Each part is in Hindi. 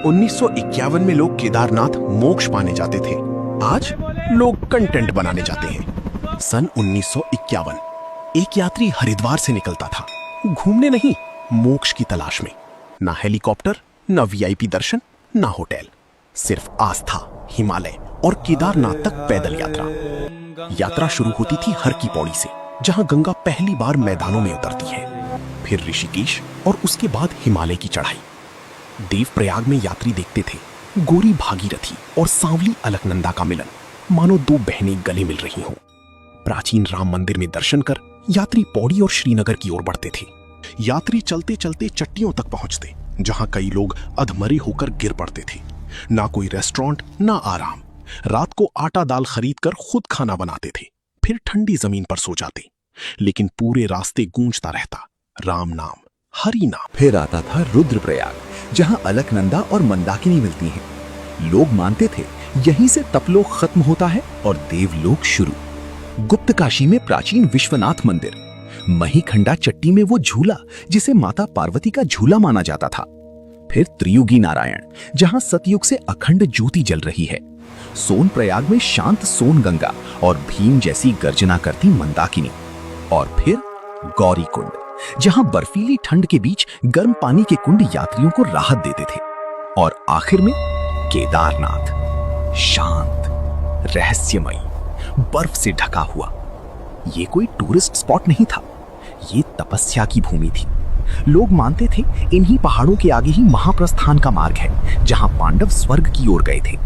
1951 में लोग केदारनाथ मोक्ष पाने जाते थे। आज लोग कंटेंट बनाने जाते हैं। सन 1951 एक यात्री हरिद्वार से निकलता था, घूमने नहीं, मोक्ष की तलाश में। ना हेलीकॉप्टर, ना वीआईपी दर्शन, ना होटल, सिर्फ आस्था, हिमालय और केदारनाथ तक पैदल यात्रा। यात्रा शुरू होती थी हर की पौड़ी से, जहां गंगा पहली बार मैदानों में उतरती है, फिर ऋषिकेश और उसके बाद हिमालय की चढ़ाई। देवप्रयाग में यात्री देखते थे गोरी भागीरथी और सांवली अलकनंदा का मिलन, मानो दो बहनें गले मिल रही हों। प्राचीन राम मंदिर में दर्शन कर यात्री पौड़ी और श्रीनगर की ओर बढ़ते थे। यात्री चलते चलते चट्टियों तक पहुंचते, जहां कई लोग अधमरे होकर गिर पड़ते थे। ना कोई रेस्टोरेंट, ना आराम। रात को आटा दाल खरीद कर खुद खाना बनाते थे, फिर ठंडी जमीन पर सो जाते। लेकिन पूरे रास्ते गूंजता रहता राम नाम, हरि नाम। फिर आता था रुद्रप्रयाग, जहां अलकनंदा और मंदाकिनी मिलती हैं। लोग मानते थे यहीं से तपलोक खत्म होता है और देवलोक शुरू। गुप्त काशी में प्राचीन विश्वनाथ मंदिर, महीखंडा चट्टी में वो झूला जिसे माता पार्वती का झूला माना जाता था। फिर त्रियुगी नारायण, जहां सतयुग से अखंड ज्योति जल रही है। सोनप्रयाग में शांत सोन गंगा और भीम जैसी गर्जना करती मंदाकिनी। और फिर गौरी कुंड, जहां बर्फीली ठंड के बीच गर्म पानी के कुंड यात्रियों को राहत देते थे। और आखिर में केदारनाथ, शांत, रहस्यमयी, बर्फ से ढका हुआ। ये कोई टूरिस्ट स्पॉट नहीं था, ये तपस्या की भूमि थी। लोग मानते थे इन्हीं पहाड़ों के आगे ही महाप्रस्थान का मार्ग है, जहां पांडव स्वर्ग की ओर गए थे।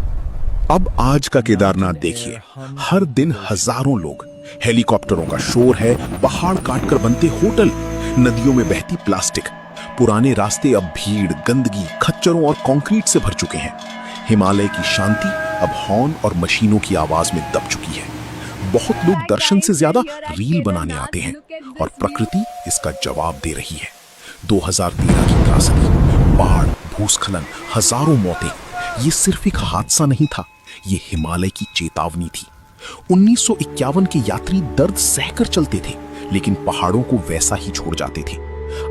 अब आज का केदारनाथ देखिए, हर दिन हजारों लोग, हेलीकॉप्टरों का शोर है, पहाड़ काटकर बनते होटल, नदियों में बहती प्लास्टिक। पुराने रास्ते अब भीड़, गंदगी, खच्चरों और कंक्रीट से भर चुके हैं। हिमालय की शांति अब हॉर्न और मशीनों की आवाज में दब चुकी है। बहुत लोग दर्शन से ज्यादा रील बनाने आते हैं और प्रकृति इसका जवाब दे रही है। 2013 की त्रासदी, बाढ़, भूस्खलन, हजारों मौतें, ये सिर्फ एक हादसा नहीं था, ये हिमालय की चेतावनी थी। 1951 के यात्री दर्द सहकर चलते थे, लेकिन पहाड़ों को वैसा ही छोड़ जाते थे।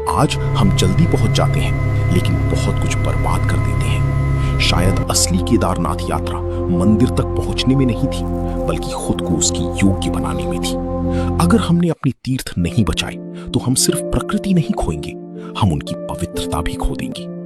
आज हम जल्दी पहुंच जाते हैं, लेकिन बहुत कुछ बर्बाद कर देते हैं। शायद असली केदारनाथ यात्रा मंदिर तक पहुंचने में नहीं थी, बल्कि खुद को उसकी योग्य बनाने में थी। अगर हमने अपनी तीर्थ नहीं बचाए, तो हम सिर्फ प्रकृति नहीं खोएंगे, हम उनकी पवित्रता भी खो देंगे।